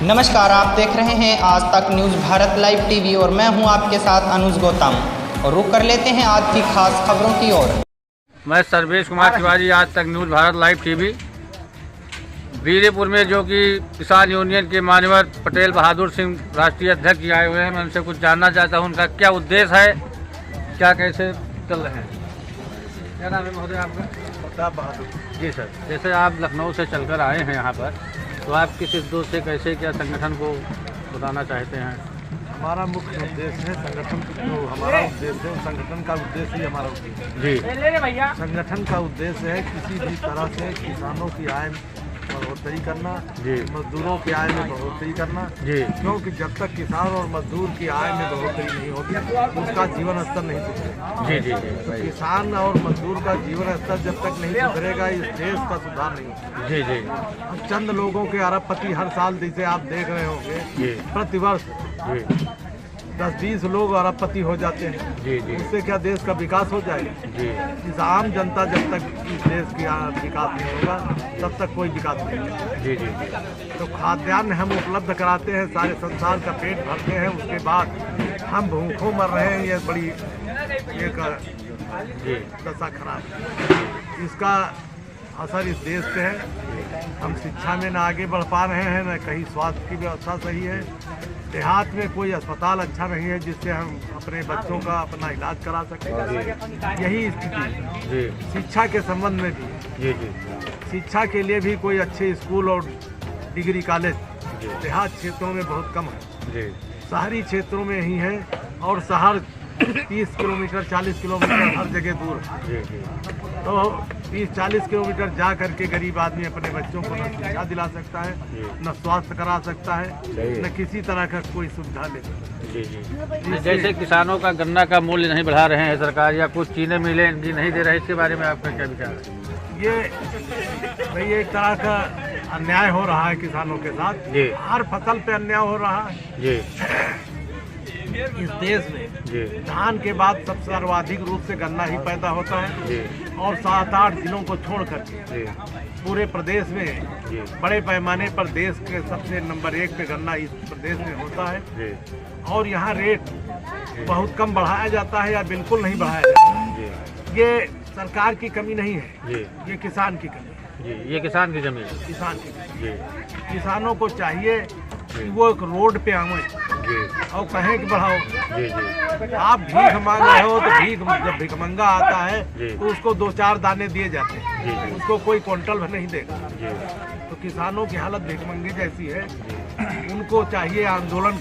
नमस्कार, आप देख रहे हैं आज तक न्यूज़ भारत लाइव टीवी और मैं हूं आपके साथ अनुज गौतम। और रुक कर लेते हैं आज की खास खबरों की ओर। मैं सर्वेश कुमार तिवारी, आज तक न्यूज़ भारत लाइव टीवी। बीरेपुर में जो कि किसान यूनियन के मान्यवर पटेल बहादुर सिंह राष्ट्रीय अध्यक्ष आए हुए हैं, मैं उनसे कुछ जानना चाहता हूं उनका क्या उद्देश्य है, क्या कैसे चल रहे हैं। क्या नाम है महोदय आपका? प्रताप बहादुर जी सर, जैसे आप लखनऊ से चलकर आए हैं यहाँ पर, तो आप किस उद्देश्य से कैसे क्या संगठन को बताना चाहते हैं? हमारा मुख्य उद्देश्य है संगठन जो हमारा उद्देश्य है, संगठन का उद्देश्य ही हमारा उद्देश्य जी। है। संगठन का उद्देश्य है किसी भी तरह से किसानों की आय बढ़ोतरी करना, जी। मजदूरों की आय में बढ़ोतरी करना, जी। क्योंकि जब तक किसान और मजदूर की आय में बढ़ोतरी नहीं होगी उसका जीवन स्तर नहीं सुधरेगा। जी जी तो किसान और मजदूर का जीवन स्तर जब तक नहीं सुधरेगा इस देश का सुधार नहीं होगा। जी जी अब चंद लोगों के अरबपति हर साल जिसे आप देख रहे होंगे जी प्रतिवर्ष जी 10-20 लोग अरबपति हो जाते हैं। जी जी उससे क्या देश का विकास हो जाएगा? जी इस आम जनता जब तक इस देश का विकास नहीं होगा तब तक कोई विकास नहीं होगा। जी जी तो खाद्यान्न हम उपलब्ध कराते हैं, सारे संसार का पेट भरते हैं, उसके बाद हम भूखों मर रहे हैं। ये बड़ी एक जी दशा खराब है। इसका असर इस देश पे है। हम शिक्षा में न आगे बढ़ पा रहे हैं, न कहीं स्वास्थ्य की व्यवस्था सही है। देहात में कोई अस्पताल अच्छा नहीं है जिससे हम अपने बच्चों का अपना इलाज करा सकें। यही स्थिति है। जी शिक्षा के संबंध में भी, जी जी शिक्षा के लिए भी कोई अच्छे स्कूल और डिग्री कॉलेज जी देहात क्षेत्रों में बहुत कम है। जी शहरी क्षेत्रों में ही है और शहर 30 किलोमीटर 40 किलोमीटर हर जगह दूर है। जी जी तो 30-40 किलोमीटर जा करके गरीब आदमी अपने बच्चों को न शिक्षा दिला सकता है, न स्वास्थ्य करा सकता है, न किसी तरह का कोई सुविधा ले सकता है। जी जी जैसे किसानों का गन्ना का मूल्य नहीं बढ़ा रहे हैं सरकार, या कुछ चीनी मिलें इनकी नहीं दे रहे, इसके बारे में आपका क्या विचार है? ये भाई एक तरह का अन्याय हो रहा है किसानों के साथ। जी। हर फसल पे अन्याय हो रहा है जी इस देश में। जी धान के बाद सबसे सर्वाधिक रूप से गन्ना ही पैदा होता है जी और 7-8 जिलों को छोड़ करके जी पूरे प्रदेश में जी बड़े पैमाने पर देश के सबसे नंबर 1 पे गन्ना इस प्रदेश में होता है। जी और यहाँ रेट बहुत कम बढ़ाया जाता है या बिल्कुल नहीं बढ़ाया जाता है। जी ये सरकार की कमी नहीं है, जी ये किसान की कमी है। जी ये किसान की जमीन है। किसान की कमी। जी किसानों को चाहिए कि वो एक रोड पे आवे जी और कहें कि बढ़ाओ। जी जी आप भीख मांग रहे हो तो जब भिखमंगा आता है जी। तो उसको 2-4 दाने दिए जाते जी, हैं, जी। उसको कोई क्विंटल भर नहीं देगा। जी तो किसानों की हालत भिखमंगे जैसी है। उनको चाहिए आंदोलन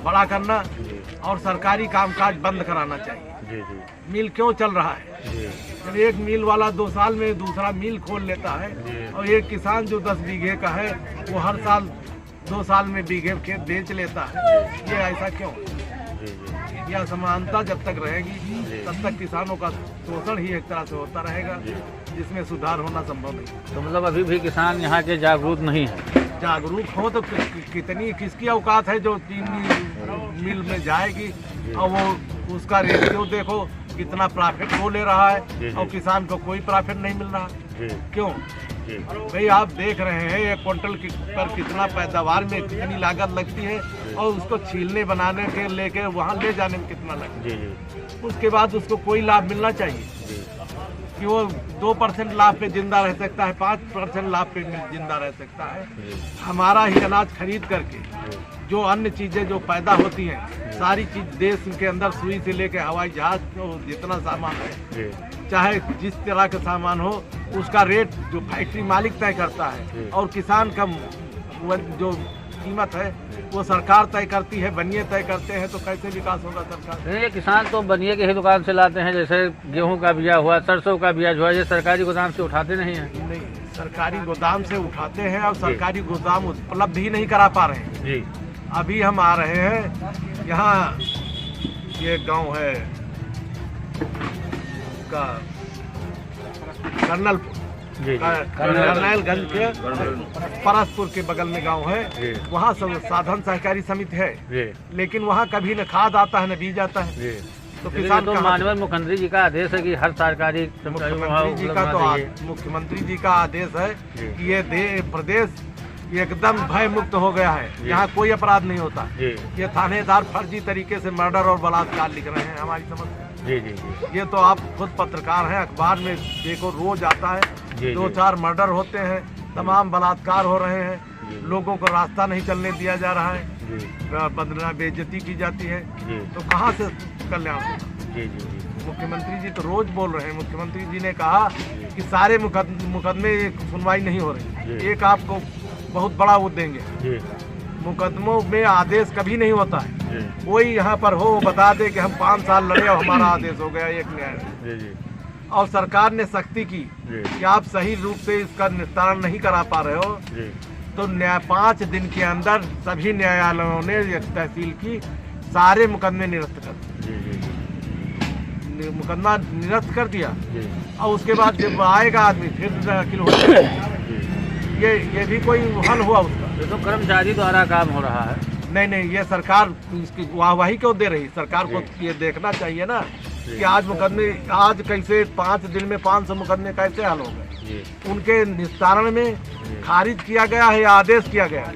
बड़ा करना जी और सरकारी कामकाज बंद कराना चाहिए। जी जी मिल क्यों चल रहा है? जी जब एक मिल वाला 2 साल में दूसरा मिल खोल लेता है जी। और एक किसान जो 10 बीघे का है वो हर साल 2 साल में बीघे खेत बेच लेता है, ये ऐसा क्यों? जी जी यह असमानता जब तक रहेगी तब तक किसानों का शोषण ही एक तरह से होता रहेगा, जिसमें सुधार होना संभव नहीं। तो मतलब अभी भी किसान यहाँ के जागरूक नहीं है। जागरूक हो तो कितनी किसकी औकात है जो चीनी मिल में जाएगी और वो उसका रेशियो देखो कितना प्रॉफिट वो ले रहा है जी। और किसान को कोई प्रॉफिट नहीं मिल रहा। जी क्यों? जी भाई आप देख रहे हैं एक क्विंटल पर कितना पैदावार में कितनी लागत लगती है और उसको छीलने बनाने के लेके वहाँ ले जाने में कितना लगता जी जी है। उसके बाद उसको कोई लाभ मिलना चाहिए जी कि वो 2% लाभ पे जिंदा रह सकता है, 5% लाभ पे जिंदा रह सकता है। जी हमारा ही अनाज खरीद करके जो अन्य चीजें जो पैदा होती हैं सारी चीज देश के अंदर सुई से लेके हवाई जहाज तो जितना सामान है, जी चाहे जिस तरह का सामान हो उसका रेट जो फैक्ट्री मालिक तय करता है और किसान का जो कीमत है वो सरकार तय करती है, बनिए तय करते हैं। तो कैसे विकास होगा सरकार? नहीं, ये किसान तो बनिए के ही दुकान से लाते हैं, जैसे गेहूं का बिया हुआ, सरसों का बिया हुआ, ये सरकारी गोदाम से उठाते नहीं हैं। नहीं, सरकारी गोदाम से उठाते हैं और सरकारी गोदाम उपलब्ध ही नहीं करा पा रहे हैं। जी अभी हम आ रहे हैं यहाँ, ये गांव है का कर्नलपुर, जी कर्नलगंज के परसपुर के बगल में गांव है। जी। वहाँ सब साधन सहकारी समिति है, जी लेकिन वहाँ कभी न खाद आता है न बीज आता है। जी तो लेकिन किसान तो कहाँ- माननीय मुख्यमंत्री जी का आदेश है कि हर सरकारी मुख्यमंत्री जी का तो मुख्यमंत्री जी का आदेश है जी। कि ये प्रदेश एकदम भय मुक्त हो गया है। यहाँ कोई अपराध नहीं होता। ये थानेदार फर्जी तरीके से मर्डर और बलात्कार लिख रहे हैं हमारी समझ से। ये तो आप खुद पत्रकार हैं, अखबार में देखो रोज आता है, 2-4 मर्डर होते हैं, तमाम बलात्कार हो रहे हैं, लोगों को रास्ता नहीं चलने दिया जा रहा है, बदला बेइज्जती की जाती है, तो कहाँ से कल्याण होगा? मुख्यमंत्री जी तो रोज बोल रहे हैं। मुख्यमंत्री जी ने कहा कि सारे मुकदमे सुनवाई नहीं हो रही। एक आपको बहुत बड़ा वो देंगे, मुकदमों में आदेश कभी नहीं होता है। कोई यहाँ पर हो बता दे कि हम 5 साल लड़े और हमारा आदेश हो गया एक न्याय। और सरकार ने सख्ती की कि आप सही रूप से इसका निस्तारण नहीं करा पा रहे हो, तो 5 दिन के अंदर सभी न्यायालयों ने तहसील की सारे मुकदमे निरस्त कर मुकदमा निरस्त कर दिया। और उसके बाद जब आएगा आदमी फिर दाखिल हो जाएगा। ये भी कोई हल हुआ उसका? ये तो कर्मचारी द्वारा काम हो रहा है। नहीं, ये सरकार इसकी वाहवाही क्यों दे रही? सरकार को ये देखना चाहिए ना कि आज कैसे 5 दिन में 500 मुकदमे कैसे हल हो गए। उनके निस्तारण में खारिज किया गया है या आदेश किया गया है?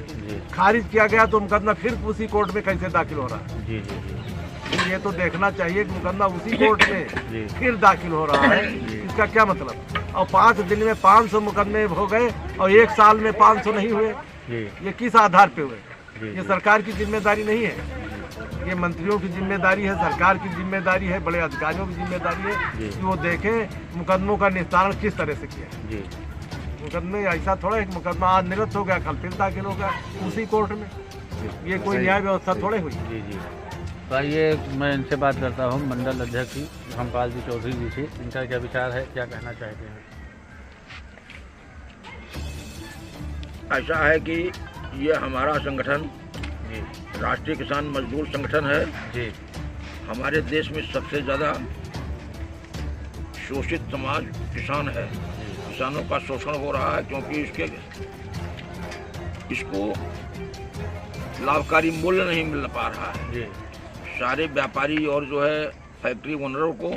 खारिज किया गया तो मुकदमा फिर उसी कोर्ट में कैसे दाखिल हो रहा है? ये तो देखना चाहिए कि मुकदमा उसी कोर्ट में फिर दाखिल हो रहा है, इसका क्या मतलब? और 5 दिन में 500 मुकदमे हो गए और 1 साल में 500 नहीं हुए, ये किस आधार पे हुए? ये सरकार की जिम्मेदारी नहीं है, ये मंत्रियों की जिम्मेदारी है, सरकार की जिम्मेदारी है, बड़े अधिकारियों की जिम्मेदारी है कि वो देखें मुकदमों का निस्तारण किस तरह से किया। मुकदमे ऐसा थोड़ा है कि मुकदमा आज निरस्त हो गया कल फिर दाखिल हो गया उसी कोर्ट में, ये कोई न्याय व्यवस्था थोड़े हुई। तो आइए मैं इनसे बात करता हूँ। मंडल अध्यक्ष जी धर्मपाल जी चौधरी जी से, इनका क्या विचार है, क्या कहना चाहते हैं? ऐसा है कि ये हमारा संगठन राष्ट्रीय किसान मजदूर संगठन है जी। हमारे देश में सबसे ज़्यादा शोषित समाज किसान है। किसानों का शोषण हो रहा है क्योंकि इसको लाभकारी मूल्य नहीं मिल पा रहा है जी। सारे व्यापारी और जो है फैक्ट्री ओनरों को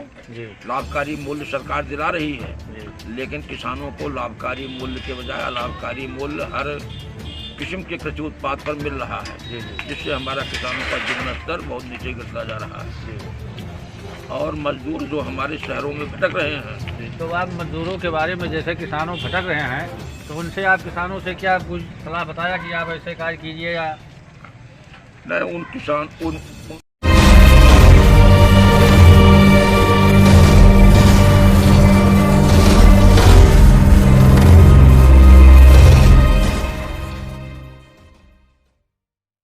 लाभकारी मूल्य सरकार दिला रही है, लेकिन किसानों को लाभकारी मूल्य के बजाय अलाभकारी मूल्य हर किस्म के कृषि उत्पाद पर मिल रहा है, जिससे हमारा किसानों का जीवन स्तर बहुत नीचे गिरता जा रहा है। और मजदूर जो हमारे शहरों में भटक रहे हैं। तो आप मजदूरों के बारे में, जैसे किसानों भटक रहे हैं, तो उनसे आप किसानों से क्या कुछ सलाह बताया कि आप ऐसे कार्य कीजिए या नहीं? उन